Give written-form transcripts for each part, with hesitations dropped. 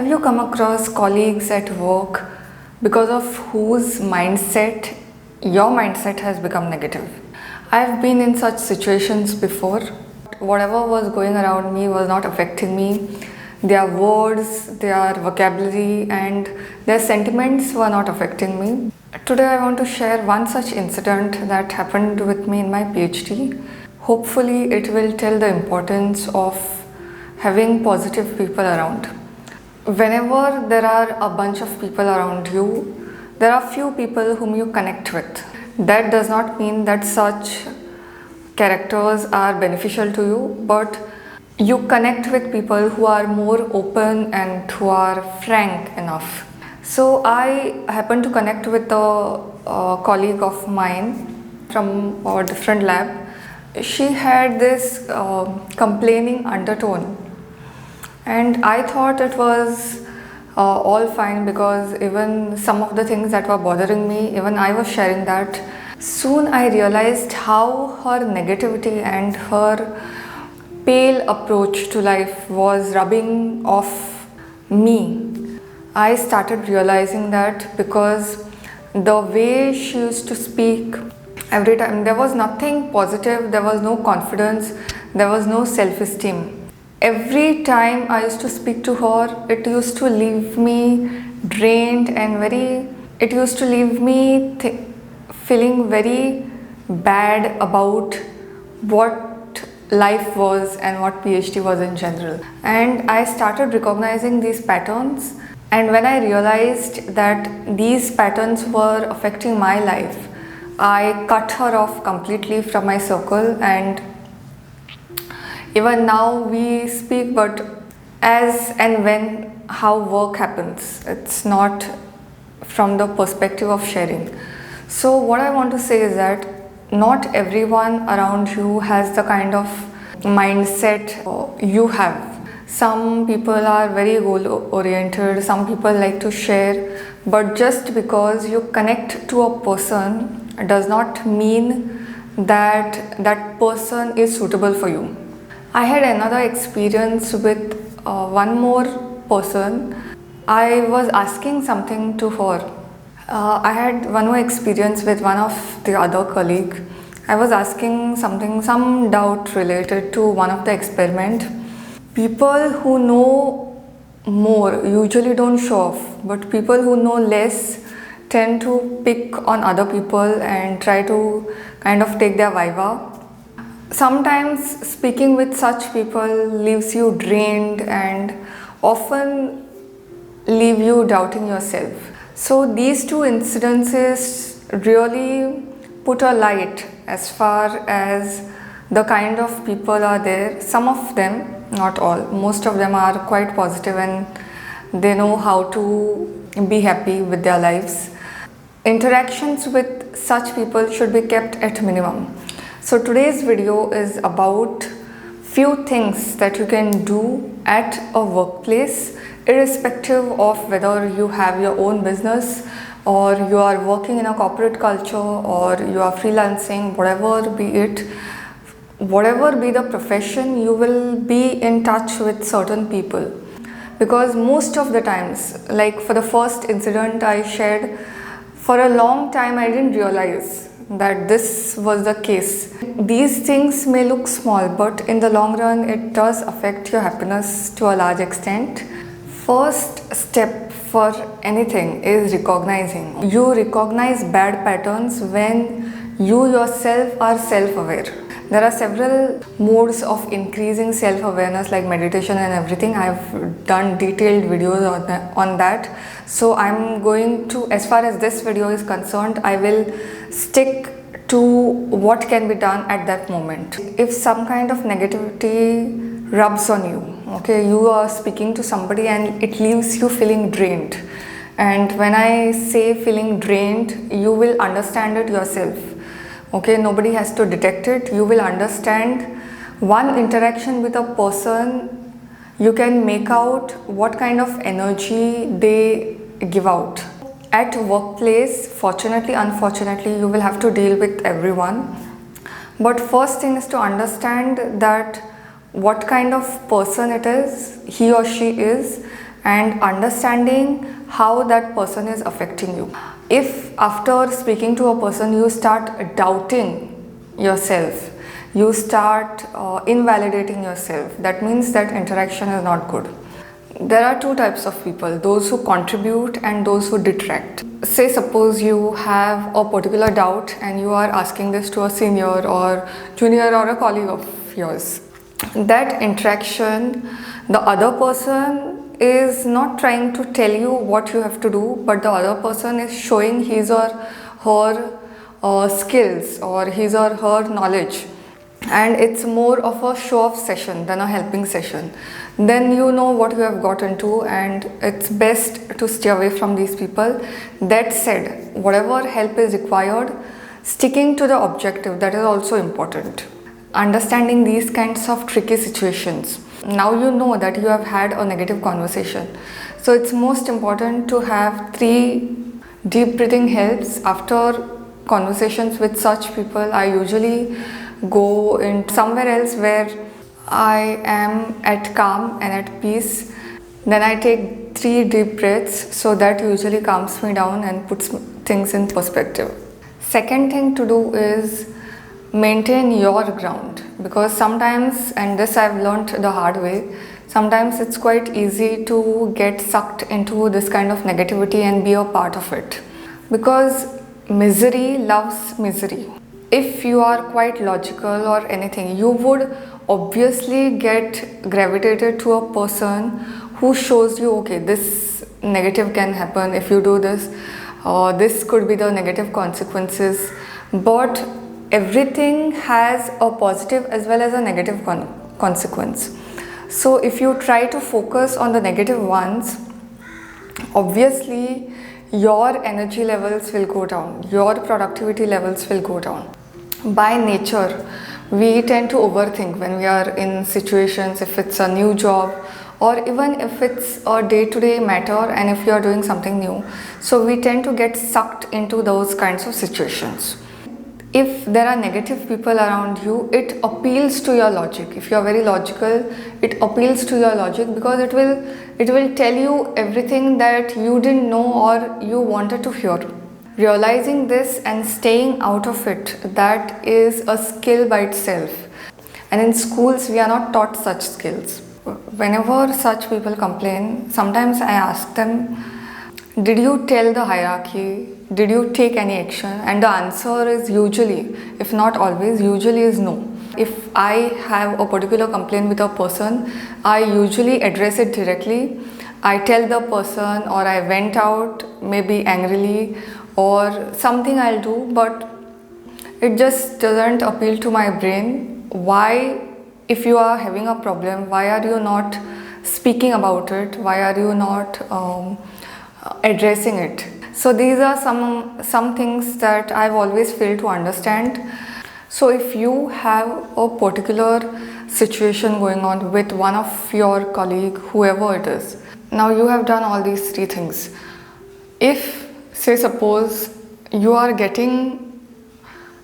Have you come across colleagues at work because of whose your mindset has become negative? I've been in such situations before. Whatever was going around me was not affecting me. Their words, their vocabulary, and their sentiments were not affecting me. Today, I want to share one such incident that happened with me in my PhD. Hopefully, it will tell the importance of having positive people around. Whenever there are a bunch of people around you, there are few people whom you connect with. That does not mean that such characters are beneficial to you, but you connect with people who are more open and who are frank enough. So I happened to connect with a colleague of mine from a different lab. She had this complaining undertone, and I thought it was all fine because even some of the things that were bothering me, even I was sharing that. Soon I realized how her negativity and her pale approach to life was rubbing off me. I started realizing that because the way she used to speak every time, there was nothing positive, there was no confidence, there was no self-esteem. Every time I used to speak to her, it used to leave me drained and it used to leave me feeling very bad about what life was and what PhD was in general. And I started recognizing these patterns, and when I realized that these patterns were affecting my life, I cut her off completely from my circle. And even now we speak, but as and when how work happens, it's not from the perspective of sharing. So what I want to say is that not everyone around you has the kind of mindset you have. Some people are very goal oriented, some people like to share, but just because you connect to a person does not mean that that person is suitable for you. I had another experience with one more person. I was asking something to her. I had one more experience with one of the other colleague. I was asking something, some doubt related to one of the experiment. People who know more usually don't show off, but people who know less tend to pick on other people and try to kind of take their viva. Sometimes speaking with such people leaves you drained and often leave you doubting yourself. So these two incidences really put a light as far as the kind of people are there. Some of them, not all, most of them are quite positive and they know how to be happy with their lives. Interactions with such people should be kept at minimum. So today's video is about few things that you can do at a workplace, irrespective of whether you have your own business or you are working in a corporate culture or you are freelancing, whatever be it, whatever be the profession, you will be in touch with certain people. Because most of the times, like for the first incident I shared, for a long time I didn't realize that this was the case. These things may look small, but in the long run it does affect your happiness to a large extent. First step for anything is recognizing. You recognize bad patterns when you yourself are self-aware. There are several modes of increasing self-awareness like meditation and everything. I've done detailed videos on that. So I'm going to, as far as this video is concerned, I will stick to what can be done at that moment. If some kind of negativity rubs on you, okay, you are speaking to somebody and it leaves you feeling drained. And when I say feeling drained, you will understand it yourself. Okay, nobody has to detect it. You will understand. One interaction with a person, you can make out what kind of energy they give out. At workplace, fortunately, unfortunately, you will have to deal with everyone. But first thing is to understand that what kind of person it is, he or she is, and understanding how that person is affecting you. If after speaking to a person you start doubting yourself, you start invalidating yourself, that means that interaction is not good. There are two types of people, those who contribute and those who detract. Say suppose you have a particular doubt and you are asking this to a senior or junior or a colleague of yours. That interaction, the other person is not trying to tell you what you have to do, but the other person is showing his or her skills or his or her knowledge, and it's more of a show-off session than a helping session. Then you know what you have got into, and it's best to stay away from these people. That said, whatever help is required, sticking to the objective, that is also important. Understanding these kinds of tricky situations. Now you know that you have had a negative conversation, so it's most important to have 3 deep breathing helps. After conversations with such people, I usually go in somewhere else where I am at calm and at peace. Then I take 3 deep breaths, so that usually calms me down and puts things in perspective. Second thing to do is maintain your ground, because sometimes, and this I've learned the hard way, sometimes it's quite easy to get sucked into this kind of negativity and be a part of it, because misery loves misery. If you are quite logical or anything, you would obviously get gravitated to a person who shows you, okay, this negative can happen if you do this, or this could be the negative consequences. But everything has a positive as well as a negative consequence. So if you try to focus on the negative ones, obviously your energy levels will go down, your productivity levels will go down. By nature, we tend to overthink when we are in situations, if it's a new job or even if it's a day-to-day matter and if you are doing something new. So we tend to get sucked into those kinds of situations. If there are negative people around you, it appeals to your logic. If you are very logical, it appeals to your logic, because it will tell you everything that you didn't know or you wanted to hear. Realizing this and staying out of it, that is a skill by itself. And in schools, we are not taught such skills. Whenever such people complain, sometimes I ask them, did you tell the hierarchy? Did you take any action? And the answer is usually, if not always, usually is no. If I have a particular complaint with a person, I usually address it directly. I tell the person, or I went out maybe angrily, or something I'll do, but it just doesn't appeal to my brain. Why, if you are having a problem, why are you not speaking about it? Why are you not addressing it? So these are some things that I've always failed to understand. So if you have a particular situation going on with one of your colleague, whoever it is, now you have done all these 3 things. If, say suppose, you are getting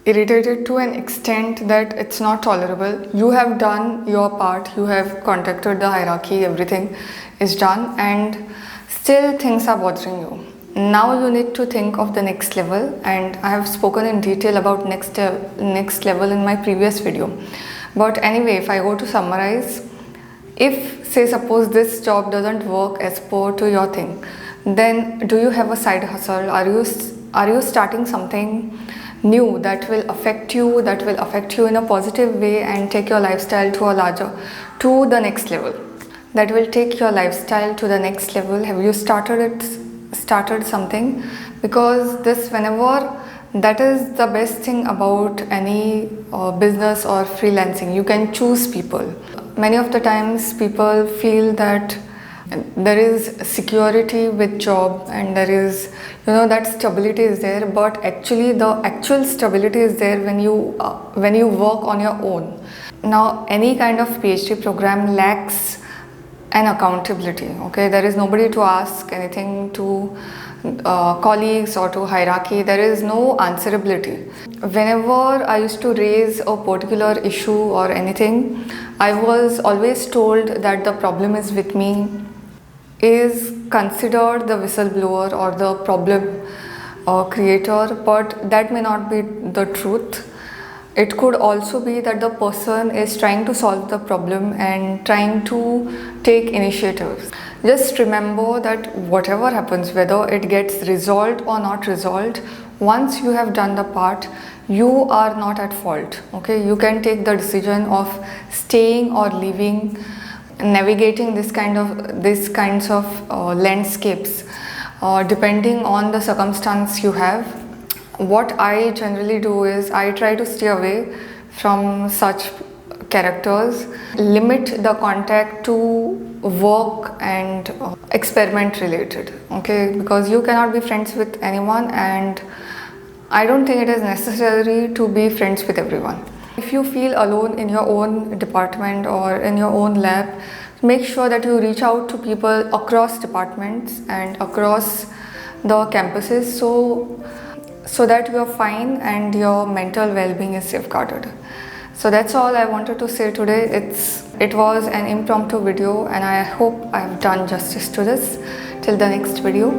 irritated to an extent that it's not tolerable, you have done your part, you have contacted the hierarchy, everything is done, and still things are bothering you. Now you need to think of the next level, and I have spoken in detail about next level in my previous video. But anyway, if I go to summarize, if, say suppose, this job doesn't work as per to your thing, then do you have a side hustle? Are you starting something new that will affect you in a positive way and take your lifestyle to the next level? That will take your lifestyle to the next level. Have you started something? Because whenever, that is the best thing about any business or freelancing. You can choose people. Many of the times people feel that there is security with job and there is, that stability is there, but actually the actual stability is there when you work on your own. Now any kind of PhD program lacks an accountability. Okay, there is nobody to ask anything to, colleagues or to hierarchy. There is no answerability. Whenever I used to raise a particular issue or anything, I was always told that the problem is with me, is considered the whistleblower or the problem creator, but that may not be the truth. It could also be that the person is trying to solve the problem and trying to take initiatives. Just remember that whatever happens, whether it gets resolved or not resolved, once you have done the part, you are not at fault. Okay, you can take the decision of staying or leaving, navigating these kinds of landscapes, depending on the circumstance you have. What I generally do is I try to stay away from such characters, limit the contact to work and experiment related. Okay, because you cannot be friends with anyone, and I don't think it is necessary to be friends with everyone. If you feel alone in your own department or in your own lab, make sure that you reach out to people across departments and across the campuses, so that you are fine and your mental well-being is safeguarded. So that's all I wanted to say today. It was an impromptu video, and I hope I have done justice to this. Till the next video.